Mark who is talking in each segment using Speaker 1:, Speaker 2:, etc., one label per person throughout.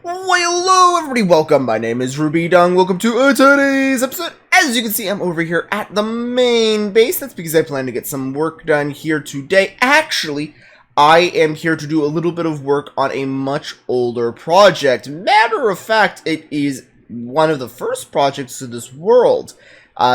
Speaker 1: Well, hello everybody, welcome, my name is Rubydung, welcome to today's episode. As you can see, I'm over here at the main base. That's because I plan to get some work done here today. Actually, I am here to do a little bit of work on a much older project. Matter of fact, it is one of the first projects of this world.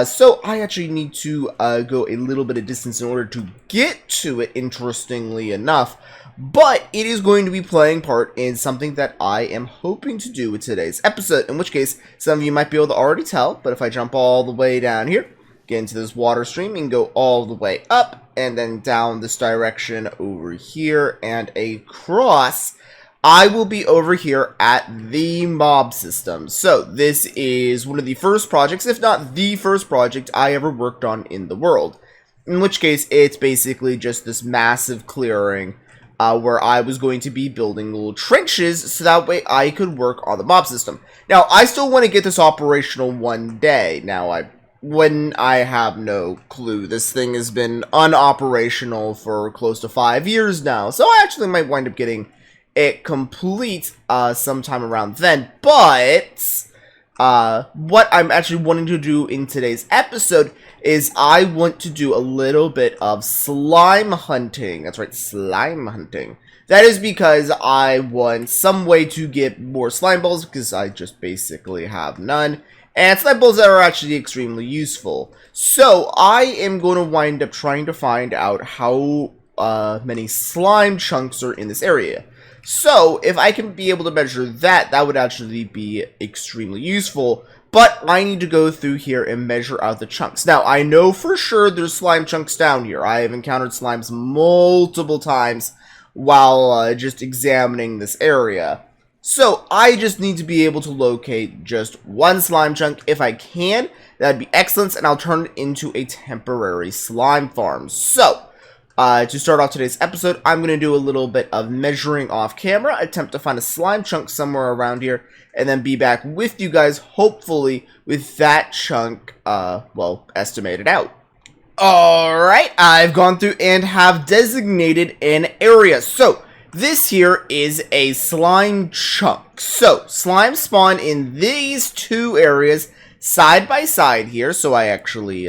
Speaker 1: So I actually need to go a little bit of distance in order to get to it, interestingly enough. But it is going to be playing part in something that I am hoping to do with today's episode. In which case, some of you might be able to already tell, but if I jump all the way down here, get into this water stream, and go all the way up, and then down this direction over here, and across, I will be over here at the mob system. So this is one of the first projects, if not the first project I ever worked on in the world. In which case, it's basically just this massive clearing where I was going to be building little trenches so that way I could work on the mob system. Now, I still want to get this operational one day. Now, when I have no clue. This thing has been unoperational for close to 5 years now, so I actually might wind up getting it complete sometime around then. But what I'm actually wanting to do in today's episode is I want to do a little bit of slime hunting. That's right, slime hunting. That is because I want some way to get more slime balls, because I just basically have none. And slime balls that are actually extremely useful. So I am going to wind up trying to find out how many slime chunks are in this area. So if I can be able to measure that, that would actually be extremely useful. But I need to go through here and measure out the chunks. Now, I know for sure there's slime chunks down here. I have encountered slimes multiple times while just examining this area. So, I just need to be able to locate just one slime chunk. If I can, that'd be excellent, and I'll turn it into a temporary slime farm. So, to start off today's episode, I'm going to do a little bit of measuring off camera, attempt to find a slime chunk somewhere around here, and then be back with you guys, hopefully, with that chunk, well, estimated out. Alright, I've gone through and have designated an area. So, this here is a slime chunk. So, slime spawn in these two areas side by side here. So, I actually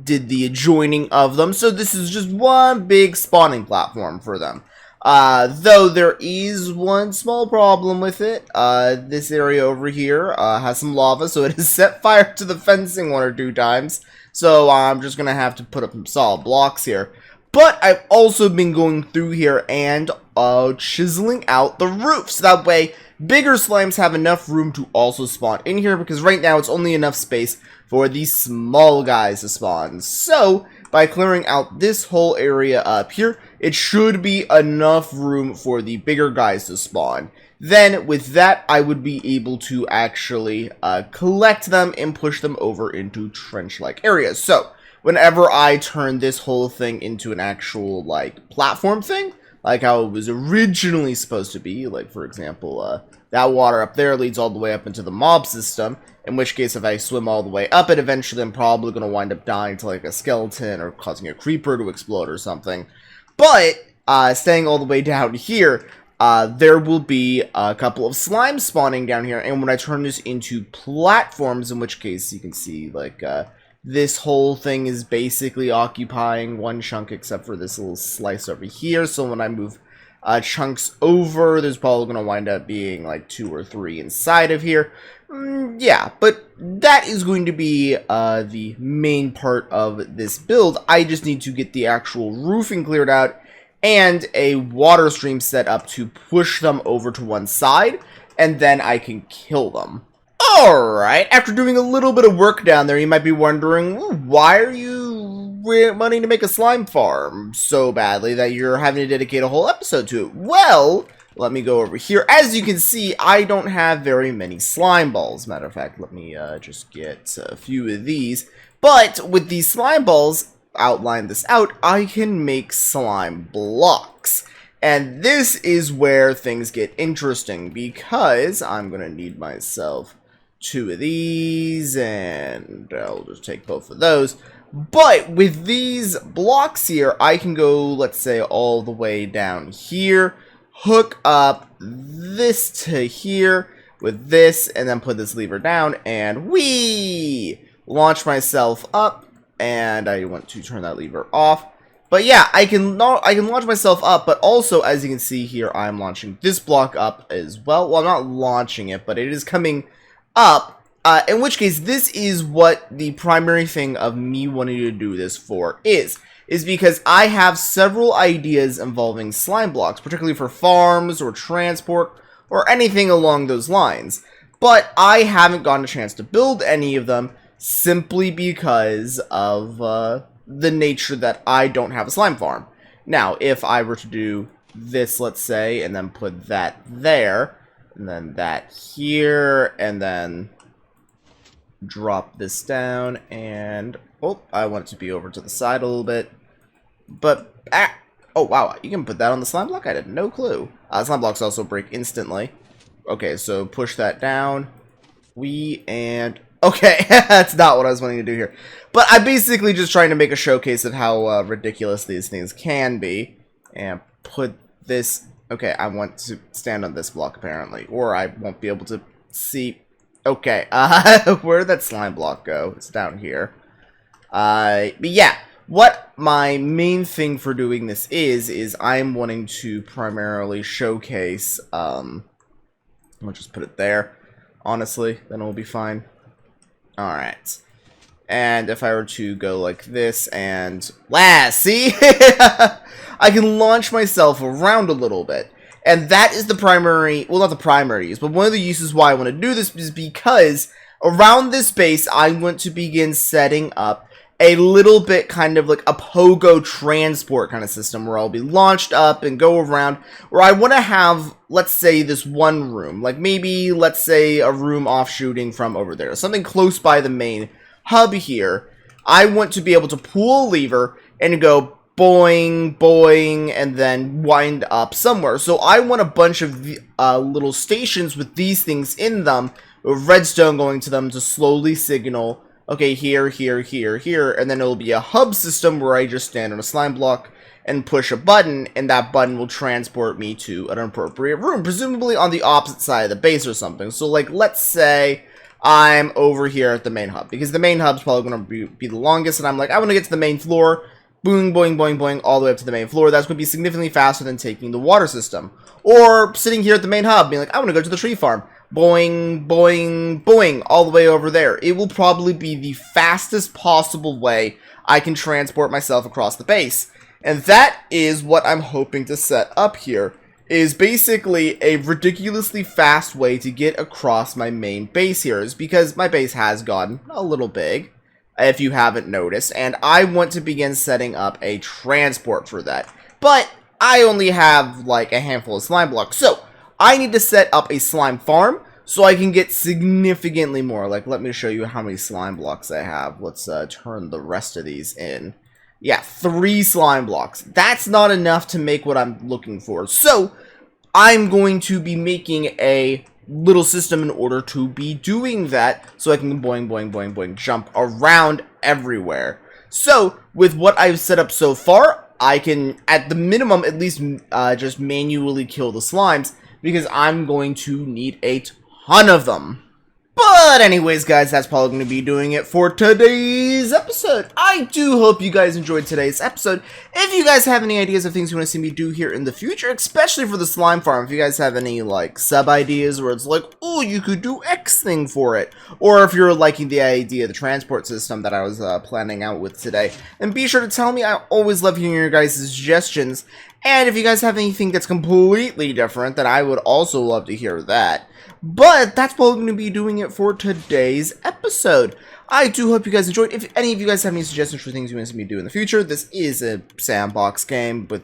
Speaker 1: did the adjoining of them. So, this is just one big spawning platform for them. Though there is one small problem with it. This area over here has some lava, so it has set fire to the fencing one or two times. So, I'm just going to have to put up some solid blocks here. But I've also been going through here and chiseling out the roof. So that way, bigger slimes have enough room to also spawn in here. Because right now, it's only enough space for these small guys to spawn. So, by clearing out this whole area up here, it should be enough room for the bigger guys to spawn. Then, with that, I would be able to actually collect them and push them over into trench-like areas. So, whenever I turn this whole thing into an actual, like, platform thing, like how it was originally supposed to be, like, for example, that water up there leads all the way up into the mob system, in which case if I swim all the way up it, eventually I'm probably going to wind up dying to, like, a skeleton or causing a creeper to explode or something. But, staying all the way down here, there will be a couple of slimes spawning down here, and when I turn this into platforms, in which case you can see, like, this whole thing is basically occupying one chunk except for this little slice over here. So when I move chunks over, there's probably going to wind up being like 2 or 3 inside of here. Yeah, but that is going to be the main part of this build. I just need to get the actual roofing cleared out and a water stream set up to push them over to one side, and then I can kill them. Alright, after doing a little bit of work down there, you might be wondering, why are you wanting to make a slime farm so badly that you're having to dedicate a whole episode to it? Well, let me go over here. As you can see, I don't have very many slime balls. Matter of fact, let me just get a few of these. But with these slime balls, outline this out, I can make slime blocks. And this is where things get interesting, because I'm going to need myself 2 of these, and I'll just take both of those. But with these blocks here, I can go, let's say, all the way down here, hook up this to here, with this, and then put this lever down, and whee! Launch myself up, and I want to turn that lever off. But yeah, I can launch myself up, but also, as you can see here, I'm launching this block up as well. Well, I'm not launching it, but it is coming up. In which case, this is what the primary thing of me wanting to do this for is because I have several ideas involving slime blocks, particularly for farms or transport or anything along those lines. But I haven't gotten a chance to build any of them simply because of the nature that I don't have a slime farm. Now, if I were to do this, let's say, and then put that there, and then that here, and then drop this down, and oh, I want it to be over to the side a little bit, but oh wow, you can put that on the slime block? I had no clue. Slime blocks also break instantly. Okay, so push that down, and okay, that's not what I was wanting to do here. But I'm basically just trying to make a showcase of how ridiculous these things can be. And put this... Okay, I want to stand on this block, apparently. Or I won't be able to see... Okay, where did that slime block go? It's down here. But yeah, what my main thing for doing this is I'm wanting to primarily showcase... I'll just put it there. Honestly, then it'll be fine. Alright. And if I were to go like this and... Wow, see? I can launch myself around a little bit. And that is the primary... Well, not the primary use, but one of the uses why I want to do this is because around this base, I want to begin setting up a little bit kind of like a pogo transport kind of system where I'll be launched up and go around, where I want to have, let's say, this one room, like maybe, let's say, a room offshooting from over there, something close by the main hub here. I want to be able to pull a lever and go boing, boing, and then wind up somewhere. So I want a bunch of little stations with these things in them, with redstone going to them to slowly signal, okay, here, here, here, here, and then it'll be a hub system where I just stand on a slime block and push a button, and that button will transport me to an appropriate room, presumably on the opposite side of the base or something. So, like, let's say I'm over here at the main hub, because the main hub's probably going to be the longest, and I'm like, I want to get to the main floor, boing, boing, boing, boing, all the way up to the main floor. That's going to be significantly faster than taking the water system. Or sitting here at the main hub, being like, I want to go to the tree farm. Boing, boing, boing, all the way over there. It will probably be the fastest possible way I can transport myself across the base. And that is what I'm hoping to set up here, is basically a ridiculously fast way to get across my main base here, is because my base has gotten a little big, if you haven't noticed, and I want to begin setting up a transport for that. But I only have like a handful of slime blocks, so I need to set up a slime farm so I can get significantly more. Like, let me show you how many slime blocks I have. Let's turn the rest of these in. Yeah, 3 slime blocks. That's not enough to make what I'm looking for. So, I'm going to be making a little system in order to be doing that, so I can boing, boing, boing, boing, jump around everywhere. So, with what I've set up so far, I can, at the minimum, at least just manually kill the slimes, because I'm going to need a ton of them. But anyways, guys, that's probably going to be doing it for today's episode. I do hope you guys enjoyed today's episode. If you guys have any ideas of things you want to see me do here in the future, especially for the slime farm, if you guys have any, like, sub-ideas where it's like, oh, you could do X thing for it, or if you're liking the idea of the transport system that I was planning out with today, then be sure to tell me. I always love hearing your guys' suggestions. And if you guys have anything that's completely different, then I would also love to hear that. But that's probably going to be doing it for today's episode. I do hope you guys enjoyed. If any of you guys have any suggestions for things you want to see me do in the future, this is a sandbox game with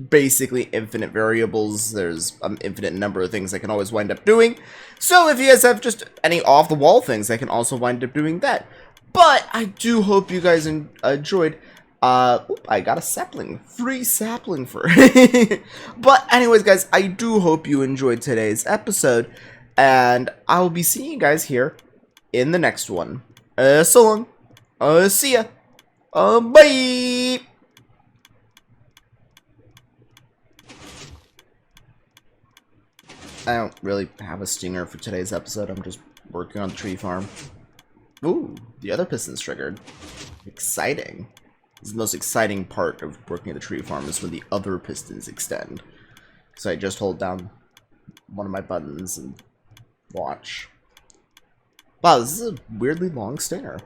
Speaker 1: basically infinite variables. There's an infinite number of things I can always wind up doing. So if you guys have just any off-the-wall things, I can also wind up doing that. But I do hope you guys enjoyed. I got a sapling. Free sapling for it. But anyways, guys, I do hope you enjoyed today's episode. And I will be seeing you guys here in the next one. So long. See ya. Bye. I don't really have a stinger for today's episode. I'm just working on the tree farm. Ooh, the other piston's triggered. Exciting. This is the most exciting part of working at the tree farm is when the other pistons extend. So I just hold down one of my buttons and watch. Wow, this is a weirdly long stinger.